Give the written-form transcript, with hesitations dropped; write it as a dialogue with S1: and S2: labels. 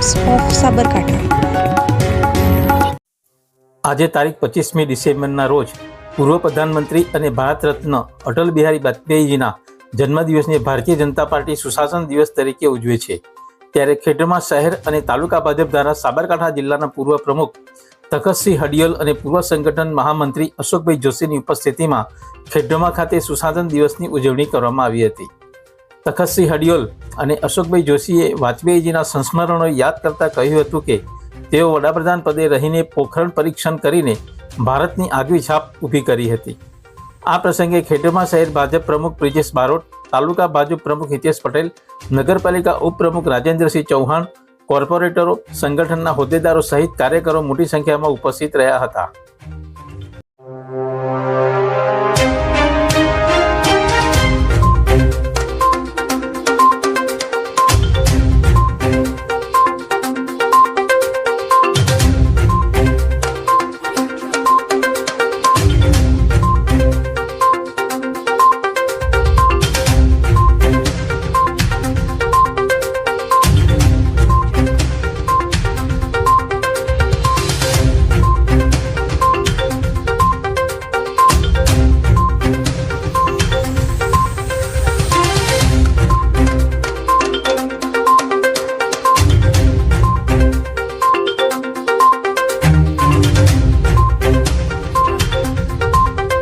S1: Times of Sabarkantha.
S2: આજે તારીખ 25મી ડિસેમ્બરના રોજ પૂર્વ પ્રધાનમંત્રી અને ભારત રત્ન અટલ બિહારી વાજપેયીજીના જન્મદિવસને ભારતીય જનતા પાર્ટી સુશાસન દિવસ તરીકે ઉજવે છે। ત્યારે ખેડબ્રહ્મા શહેર અને તાલુકા ભાજપ દ્વારા સાબરકાંઠા જિલ્લાના પૂર્વ પ્રમુખ તખતસિંહ હડિયલ અને પૂર્વ સંગઠન મહામંત્રી અશોકભાઈ જોશીની ઉપસ્થિતિમાં ખેડબ્રહ્મા ખાતે સુશાસન દિવસની ઉજવણી કરવામાં આવી હતી। તખતસિંહ હડિયલ અને અશોકભાઈ જોશીએ વાજપેયીજીના સંસ્મરણો યાદ કરતા કહ્યું હતું કે તેઓ વડાપ્રધાન પદે રહીને પોખરણ પરીક્ષણ કરીને ભારતની આગવી છાપ ઊભી કરી હતી। આ પ્રસંગે ખેડબ્રહ્મા શહેર ભાજપ પ્રમુખ બ્રિજેશ બારોટ, તાલુકા ભાજપ પ્રમુખ હિતેશ પટેલ, નગરપાલિકા ઉપપ્રમુખ રાજેન્દ્રસિંહ ચૌહાણ, કોર્પોરેટરો, સંગઠનના હોદ્દેદારો સહિત કાર્યકરો મોટી સંખ્યામાં ઉપસ્થિત રહ્યા હતા।